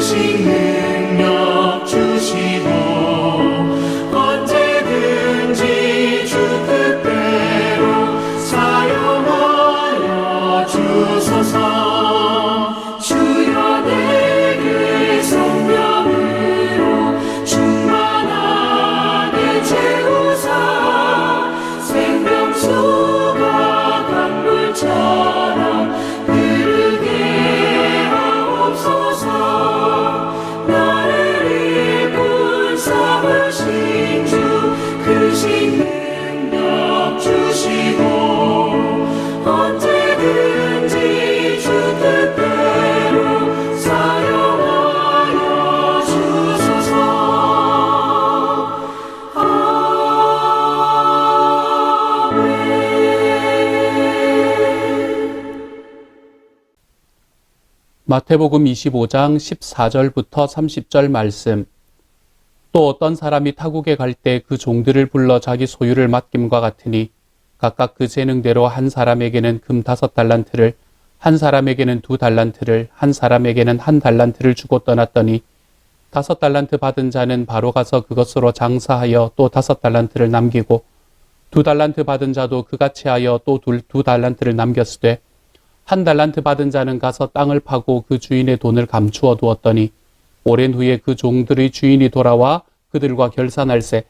크신 능력 주시고 언제든지 주 뜻대로 사용하여 주소서. 주여 내게 성령으로 충만하게 채우사 생명수가 강물처럼 흐르게 하옵소서. 나를 일꾼 삼으신 주 크신 능력 주시고 언제든지 주 뜻대로 사용하여 주소서. 마태복음 25장 14절부터 30절 말씀. 또 어떤 사람이 타국에 갈 때 그 종들을 불러 자기 소유를 맡김과 같으니 각각 그 재능대로 한 사람에게는 금 5달란트를, 한 사람에게는 2달란트를, 한 사람에게는 1달란트를 주고 떠났더니 5달란트 받은 자는 바로 가서 그것으로 장사하여 또 5달란트를 남기고 2달란트 받은 자도 그같이 하여 또 2달란트를 남겼으되 1달란트 받은 자는 가서 땅을 파고 그 주인의 돈을 감추어 두었더니 오랜 후에 그 종들의 주인이 돌아와 그들과 결산할세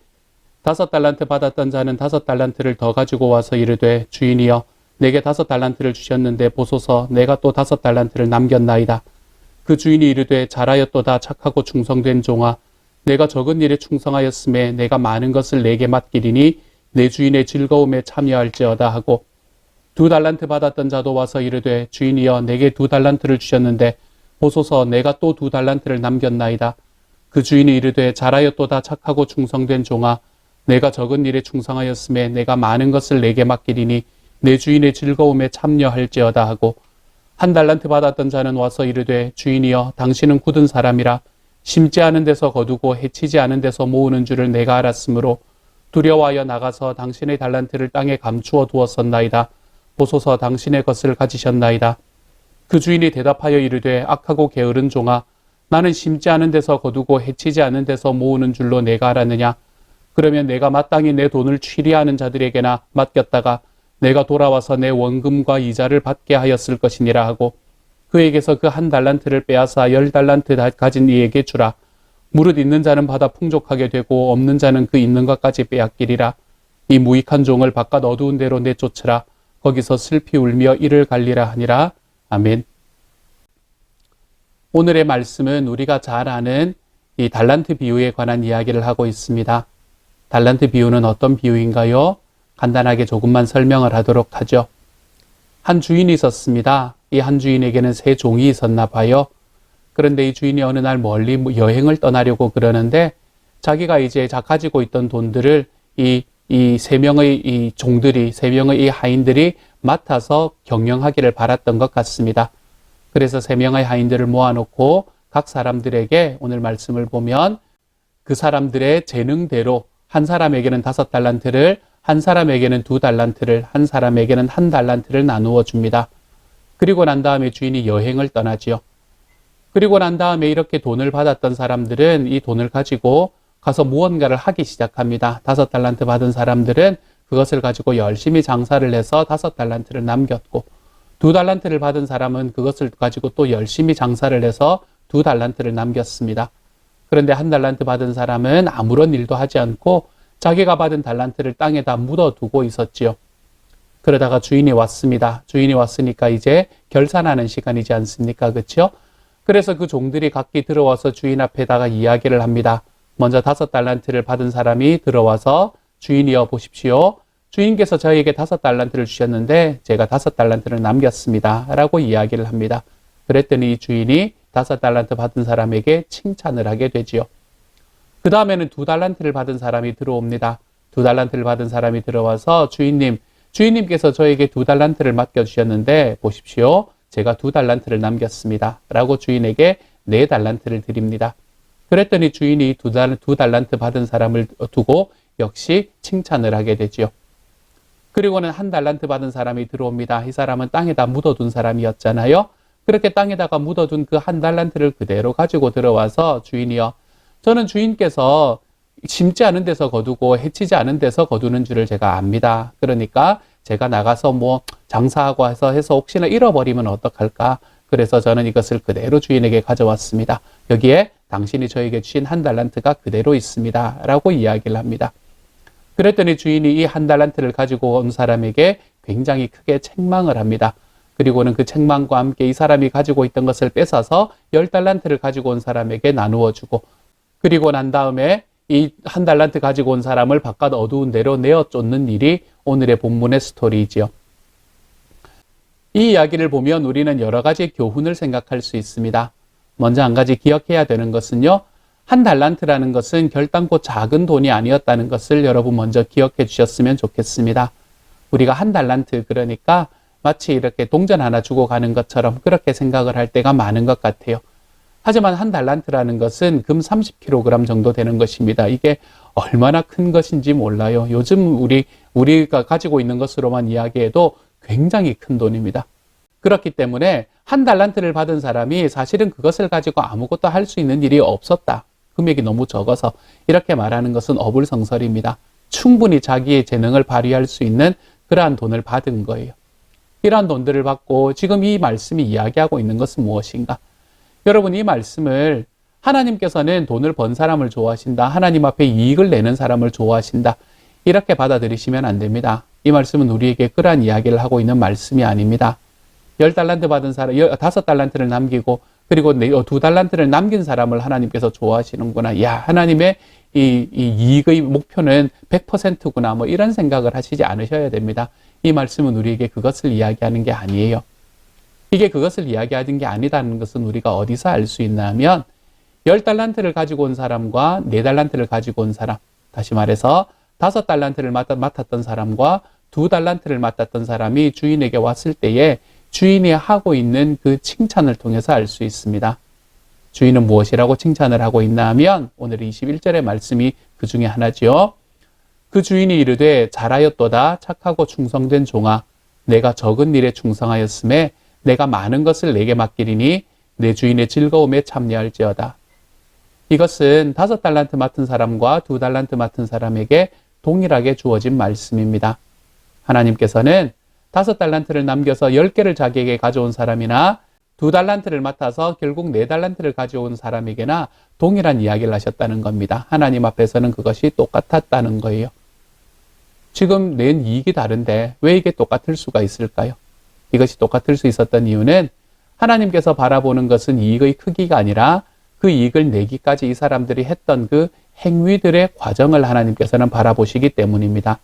5달란트 받았던 자는 5달란트를 더 가지고 와서 이르되 주인이여 내게 5달란트를 주셨는데 보소서 내가 또 5달란트를 남겼나이다. 그 주인이 이르되 잘하였도다 착하고 충성된 종아 내가 적은 일에 충성하였음에 내가 많은 것을 내게 맡기리니 내 주인의 즐거움에 참여할지어다 하고 2달란트 받았던 자도 와서 이르되 주인이여 내게 2달란트를 주셨는데 보소서 내가 또 2달란트를 남겼나이다. 그 주인이 이르되 잘하였도다 착하고 충성된 종아 내가 적은 일에 충성하였음에 내가 많은 것을 내게 맡기리니 내 주인의 즐거움에 참여할지어다 하고 1달란트 받았던 자는 와서 이르되 주인이여 당신은 굳은 사람이라 심지 않은 데서 거두고 해치지 않은 데서 모으는 줄을 내가 알았으므로 두려워하여 나가서 당신의 달란트를 땅에 감추어 두었었나이다. 보소서 당신의 것을 가지셨나이다. 그 주인이 대답하여 이르되 악하고 게으른 종아 나는 심지 않은 데서 거두고 해치지 않은 데서 모으는 줄로 내가 알았느냐. 그러면 내가 마땅히 내 돈을 취리하는 자들에게나 맡겼다가 내가 돌아와서 내 원금과 이자를 받게 하였을 것이니라 하고 그에게서 그 1달란트를 빼앗아 10달란트 가진 이에게 주라. 무릇 있는 자는 받아 풍족하게 되고 없는 자는 그 있는 것까지 빼앗기리라. 이 무익한 종을 바깥 어두운 데로 내쫓으라. 거기서 슬피 울며 이를 갈리라 하니라. 아멘. 오늘의 말씀은 우리가 잘 아는 이 달란트 비유에 관한 이야기를 하고 있습니다. 달란트 비유는 어떤 비유인가요? 간단하게 조금만 설명을 하도록 하죠. 한 주인이 있었습니다. 이 한 주인에게는 3 종이 있었나 봐요. 그런데 이 주인이 어느 날 멀리 여행을 떠나려고 그러는데 자기가 이제 가지고 있던 돈들을 이 3명의 이 종들이, 3명의 이 하인들이 맡아서 경영하기를 바랐던 것 같습니다. 그래서 3명의 하인들을 모아놓고 각 사람들에게 오늘 말씀을 보면 그 사람들의 재능대로 한 사람에게는 5달란트를, 한 사람에게는 2달란트를, 한 사람에게는 1달란트를 나누어 줍니다. 그리고 난 다음에 주인이 여행을 떠나지요. 그리고 난 다음에 이렇게 돈을 받았던 사람들은 이 돈을 가지고 가서 무언가를 하기 시작합니다. 5달란트 받은 사람들은 그것을 가지고 열심히 장사를 해서 5달란트를 남겼고 2달란트를 받은 사람은 그것을 가지고 또 열심히 장사를 해서 2달란트를 남겼습니다. 그런데 1달란트 받은 사람은 아무런 일도 하지 않고 자기가 받은 달란트를 땅에다 묻어두고 있었지요. 그러다가 주인이 왔습니다. 주인이 왔으니까 이제 결산하는 시간이지 않습니까? 그렇죠? 그래서 그 종들이 각기 들어와서 주인 앞에다가 이야기를 합니다. 먼저 5달란트를 받은 사람이 들어와서 주인이여 보십시오. 주인께서 저에게 5달란트를 주셨는데 제가 5달란트를 남겼습니다. 라고 이야기를 합니다. 그랬더니 이 주인이 5달란트 받은 사람에게 칭찬을 하게 되지요. 그 다음에는 2달란트를 받은 사람이 들어옵니다. 2달란트를 받은 사람이 들어와서 주인님께서 저에게 2달란트를 맡겨주셨는데 보십시오. 제가 2달란트를 남겼습니다. 라고 주인에게 4달란트를 드립니다. 그랬더니 주인이 2달란트 받은 사람을 두고 역시 칭찬을 하게 되지요. 그리고는 1달란트 받은 사람이 들어옵니다. 이 사람은 땅에다 묻어둔 사람이었잖아요. 그렇게 땅에다가 묻어둔 그 한 달란트를 그대로 가지고 들어와서 주인이여, 저는 주인께서 심지 않은 데서 거두고 해치지 않은 데서 거두는 줄을 제가 압니다. 그러니까 제가 나가서 뭐 장사하고 해서 혹시나 잃어버리면 어떡할까? 그래서 저는 이것을 그대로 주인에게 가져왔습니다. 여기에 당신이 저에게 주신 한 달란트가 그대로 있습니다. 라고 이야기를 합니다. 그랬더니 주인이 이 한 달란트를 가지고 온 사람에게 굉장히 크게 책망을 합니다. 그리고는 그 책망과 함께 이 사람이 가지고 있던 것을 뺏어서 10달란트를 가지고 온 사람에게 나누어 주고, 그리고 난 다음에 이 한 달란트 가지고 온 사람을 바깥 어두운 데로 내어 쫓는 일이 오늘의 본문의 스토리이지요. 이 이야기를 보면 우리는 여러 가지 교훈을 생각할 수 있습니다. 먼저 한 가지 기억해야 되는 것은요, 한 달란트라는 것은 결단코 작은 돈이 아니었다는 것을 여러분 먼저 기억해 주셨으면 좋겠습니다. 우리가 한 달란트, 그러니까 마치 이렇게 동전 하나 주고 가는 것처럼 그렇게 생각을 할 때가 많은 것 같아요. 하지만 한 달란트라는 것은 금 30kg 정도 되는 것입니다. 이게 얼마나 큰 것인지 몰라요. 요즘 우리가 가지고 있는 것으로만 이야기해도 굉장히 큰 돈입니다. 그렇기 때문에 한 달란트를 받은 사람이 사실은 그것을 가지고 아무것도 할 수 있는 일이 없었다. 금액이 너무 적어서 이렇게 말하는 것은 어불성설입니다. 충분히 자기의 재능을 발휘할 수 있는 그러한 돈을 받은 거예요. 이러한 돈들을 받고 지금 이 말씀이 이야기하고 있는 것은 무엇인가? 여러분, 이 말씀을 하나님께서는 돈을 번 사람을 좋아하신다. 하나님 앞에 이익을 내는 사람을 좋아하신다. 이렇게 받아들이시면 안 됩니다. 이 말씀은 우리에게 그러한 이야기를 하고 있는 말씀이 아닙니다. 10달란트 받은 사람, 5달란트를 남기고 그리고 2달란트를 남긴 사람을 하나님께서 좋아하시는구나. 야, 하나님의 이 이익의 목표는 100%구나. 뭐 이런 생각을 하시지 않으셔야 됩니다. 이 말씀은 우리에게 그것을 이야기하는 게 아니에요. 이게 그것을 이야기하는 게 아니다는 것은 우리가 어디서 알 수 있나 하면 10달란트를 가지고 온 사람과 4달란트를 가지고 온 사람, 다시 말해서 5달란트를 맡았던 사람과 2달란트를 맡았던 사람이 주인에게 왔을 때에 주인이 하고 있는 그 칭찬을 통해서 알 수 있습니다. 주인은 무엇이라고 칭찬을 하고 있나 하면 오늘 21절의 말씀이 그 중에 하나지요. 그 주인이 이르되 잘하였도다 착하고 충성된 종아, 내가 적은 일에 충성하였음에 내가 많은 것을 내게 맡기리니 내 주인의 즐거움에 참여할지어다. 이것은 5달란트 맡은 사람과 2달란트 맡은 사람에게 동일하게 주어진 말씀입니다. 하나님께서는 5달란트를 남겨서 10개를 자기에게 가져온 사람이나 2달란트를 맡아서 결국 4달란트를 가져온 사람에게나 동일한 이야기를 하셨다는 겁니다. 하나님 앞에서는 그것이 똑같았다는 거예요. 지금 낸 이익이 다른데 왜 이게 똑같을 수가 있을까요? 이것이 똑같을 수 있었던 이유는 하나님께서 바라보는 것은 이익의 크기가 아니라 그 이익을 내기까지 이 사람들이 했던 그 행위들의 과정을 하나님께서는 바라보시기 때문입니다.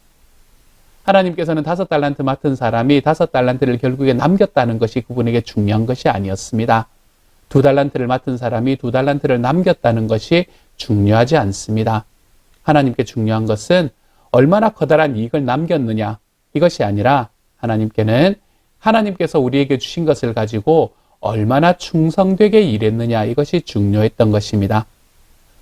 하나님께서는 5달란트 맡은 사람이 5달란트를 결국에 남겼다는 것이 그분에게 중요한 것이 아니었습니다. 2달란트를 맡은 사람이 2달란트를 남겼다는 것이 중요하지 않습니다. 하나님께 중요한 것은 얼마나 커다란 이익을 남겼느냐, 이것이 아니라 하나님께서 우리에게 주신 것을 가지고 얼마나 충성되게 일했느냐, 이것이 중요했던 것입니다.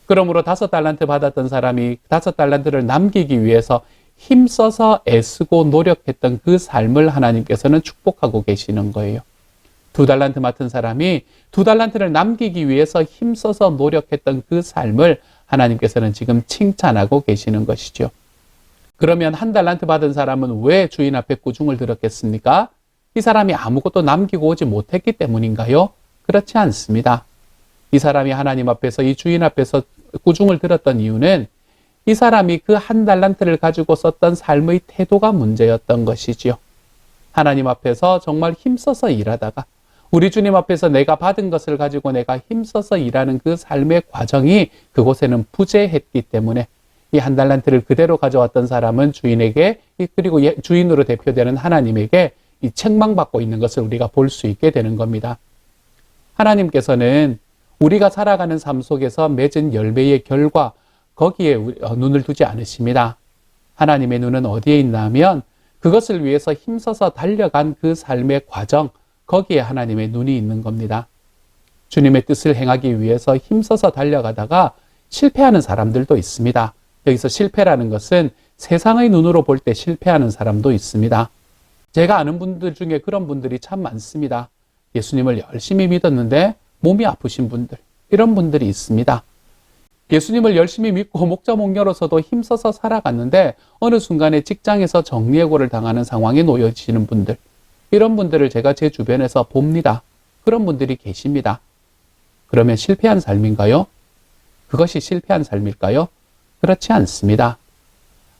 그러므로 5달란트 받았던 사람이 5달란트를 남기기 위해서 힘써서 애쓰고 노력했던 그 삶을 하나님께서는 축복하고 계시는 거예요. 2달란트 맡은 사람이 2달란트를 남기기 위해서 힘써서 노력했던 그 삶을 하나님께서는 지금 칭찬하고 계시는 것이죠. 그러면 1달란트 받은 사람은 왜 주인 앞에 꾸중을 들었겠습니까? 이 사람이 아무것도 남기고 오지 못했기 때문인가요? 그렇지 않습니다. 이 사람이 하나님 앞에서, 이 주인 앞에서 꾸중을 들었던 이유는 이 사람이 그 1달란트를 가지고 썼던 삶의 태도가 문제였던 것이지요. 하나님 앞에서 정말 힘써서 일하다가 우리 주님 앞에서 내가 받은 것을 가지고 내가 힘써서 일하는 그 삶의 과정이 그곳에는 부재했기 때문에 이 1달란트를 그대로 가져왔던 사람은 주인에게, 그리고 주인으로 대표되는 하나님에게 이 책망받고 있는 것을 우리가 볼 수 있게 되는 겁니다. 하나님께서는 우리가 살아가는 삶 속에서 맺은 열매의 결과, 거기에 눈을 두지 않으십니다. 하나님의 눈은 어디에 있나 하면 그것을 위해서 힘써서 달려간 그 삶의 과정, 거기에 하나님의 눈이 있는 겁니다. 주님의 뜻을 행하기 위해서 힘써서 달려가다가 실패하는 사람들도 있습니다. 여기서 실패라는 것은 세상의 눈으로 볼 때 실패하는 사람도 있습니다. 제가 아는 분들 중에 그런 분들이 참 많습니다. 예수님을 열심히 믿었는데 몸이 아프신 분들, 이런 분들이 있습니다. 예수님을 열심히 믿고 목자 목녀로서도 힘써서 살아갔는데 어느 순간에 직장에서 정리해고를 당하는 상황에 놓여지는 분들, 이런 분들을 제가 제 주변에서 봅니다. 그런 분들이 계십니다. 그러면 실패한 삶인가요? 그것이 실패한 삶일까요? 그렇지 않습니다.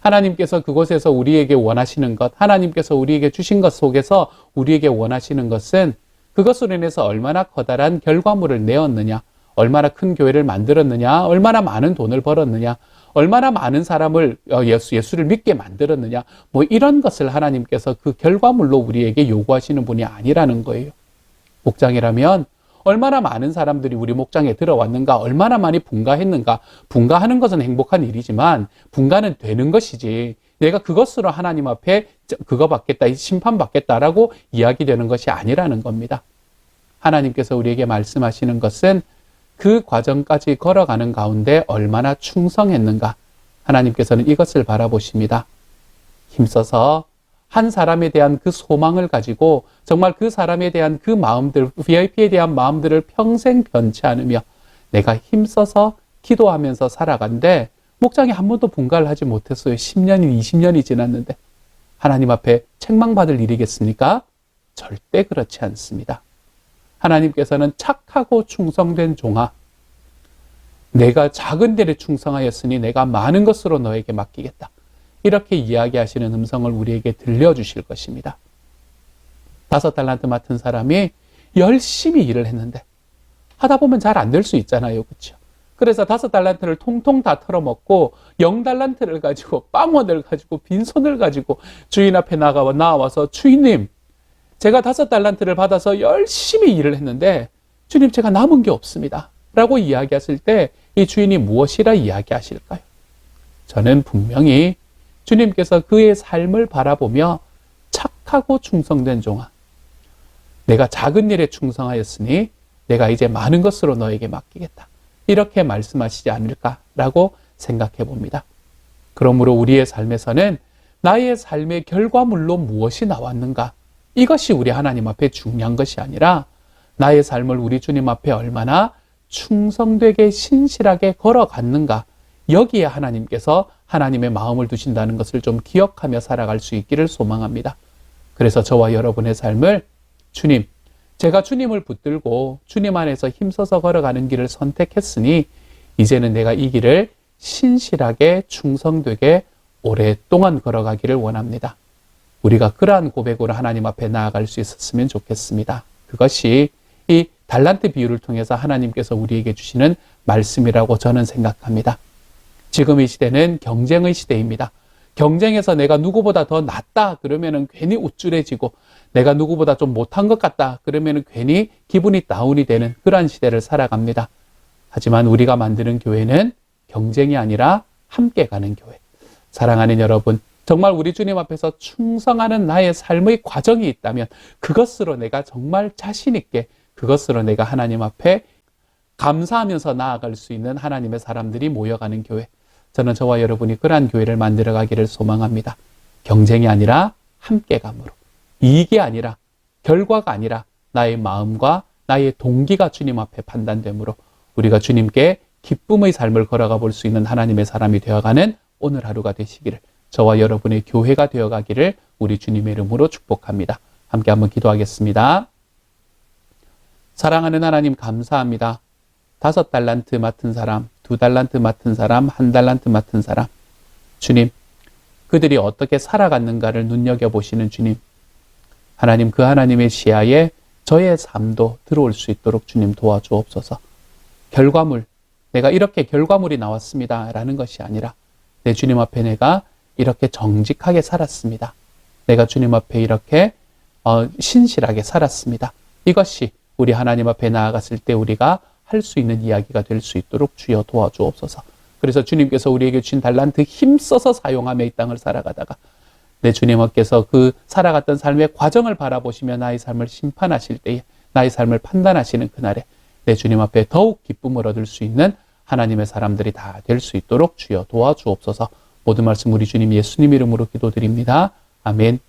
하나님께서 그곳에서 우리에게 원하시는 것, 하나님께서 우리에게 주신 것 속에서 우리에게 원하시는 것은 그것으로 인해서 얼마나 커다란 결과물을 내었느냐, 얼마나 큰 교회를 만들었느냐, 얼마나 많은 돈을 벌었느냐, 얼마나 많은 사람을 예수를 믿게 만들었느냐, 뭐 이런 것을 하나님께서 그 결과물로 우리에게 요구하시는 분이 아니라는 거예요. 목장이라면 얼마나 많은 사람들이 우리 목장에 들어왔는가, 얼마나 많이 분가했는가. 분가하는 것은 행복한 일이지만 분가는 되는 것이지, 내가 그것으로 하나님 앞에 그거 받겠다, 심판 받겠다라고 이야기되는 것이 아니라는 겁니다. 하나님께서 우리에게 말씀하시는 것은 그 과정까지 걸어가는 가운데 얼마나 충성했는가. 하나님께서는 이것을 바라보십니다. 힘써서 한 사람에 대한 그 소망을 가지고 정말 그 사람에 대한 그 마음들, VIP에 대한 마음들을 평생 변치 않으며 내가 힘써서 기도하면서 살아간데 목장이 한 번도 분가를 하지 못했어요. 10년이 20년이 지났는데 하나님 앞에 책망받을 일이겠습니까? 절대 그렇지 않습니다. 하나님께서는 착하고 충성된 종아, 내가 작은 일에 충성하였으니 내가 많은 것으로 너에게 맡기겠다. 이렇게 이야기하시는 음성을 우리에게 들려주실 것입니다. 5달란트 맡은 사람이 열심히 일을 했는데 하다 보면 잘 안 될 수 있잖아요. 그렇죠? 그래서 5달란트를 통통 다 털어먹고 0달란트를 가지고 빵원을 가지고 빈손을 가지고 주인 앞에 나와서 주인님, 제가 5달란트를 받아서 열심히 일을 했는데 주님, 제가 남은 게 없습니다 라고 이야기했을 때 이 주인이 무엇이라 이야기하실까요? 저는 분명히 주님께서 그의 삶을 바라보며 착하고 충성된 종아, 내가 작은 일에 충성하였으니 내가 이제 많은 것으로 너에게 맡기겠다, 이렇게 말씀하시지 않을까라고 생각해 봅니다. 그러므로 우리의 삶에서는 나의 삶의 결과물로 무엇이 나왔는가, 이것이 우리 하나님 앞에 중요한 것이 아니라 나의 삶을 우리 주님 앞에 얼마나 충성되게 신실하게 걸어갔는가, 여기에 하나님께서 하나님의 마음을 두신다는 것을 좀 기억하며 살아갈 수 있기를 소망합니다. 그래서 저와 여러분의 삶을 주님, 제가 주님을 붙들고 주님 안에서 힘써서 걸어가는 길을 선택했으니 이제는 내가 이 길을 신실하게 충성되게 오랫동안 걸어가기를 원합니다. 우리가 그러한 고백으로 하나님 앞에 나아갈 수 있었으면 좋겠습니다. 그것이 이 달란트 비유를 통해서 하나님께서 우리에게 주시는 말씀이라고 저는 생각합니다. 지금 이 시대는 경쟁의 시대입니다. 경쟁에서 내가 누구보다 더 낫다 그러면은 괜히 우쭐해지고, 내가 누구보다 좀 못한 것 같다 그러면은 괜히 기분이 다운이 되는 그러한 시대를 살아갑니다. 하지만 우리가 만드는 교회는 경쟁이 아니라 함께 가는 교회. 사랑하는 여러분, 정말 우리 주님 앞에서 충성하는 나의 삶의 과정이 있다면 그것으로 내가 정말 자신 있게, 그것으로 내가 하나님 앞에 감사하면서 나아갈 수 있는 하나님의 사람들이 모여가는 교회, 저는 저와 여러분이 그러한 교회를 만들어가기를 소망합니다. 경쟁이 아니라 함께감으로, 이익이 아니라, 결과가 아니라 나의 마음과 나의 동기가 주님 앞에 판단됨으로 우리가 주님께 기쁨의 삶을 걸어가 볼 수 있는 하나님의 사람이 되어가는 오늘 하루가 되시기를, 저와 여러분의 교회가 되어가기를 우리 주님의 이름으로 축복합니다. 함께 한번 기도하겠습니다. 사랑하는 하나님, 감사합니다. 5달란트 맡은 사람, 2달란트 맡은 사람, 1달란트 맡은 사람, 주님, 그들이 어떻게 살아갔는가를 눈여겨보시는 주님, 하나님, 그 하나님의 시야에 저의 삶도 들어올 수 있도록 주님 도와주옵소서. 결과물, 내가 이렇게 결과물이 나왔습니다 라는 것이 아니라 내 주님 앞에 내가 이렇게 정직하게 살았습니다, 내가 주님 앞에 이렇게 신실하게 살았습니다, 이것이 우리 하나님 앞에 나아갔을 때 우리가 할 수 있는 이야기가 될 수 있도록 주여 도와주옵소서. 그래서 주님께서 우리에게 주신 달란트 힘써서 사용하며 이 땅을 살아가다가 내 주님께서 그 살아갔던 삶의 과정을 바라보시며 나의 삶을 심판하실 때에, 나의 삶을 판단하시는 그날에 내 주님 앞에 더욱 기쁨을 얻을 수 있는 하나님의 사람들이 다 될 수 있도록 주여 도와주옵소서. 모든 말씀 우리 주님 예수님 이름으로 기도드립니다. 아멘.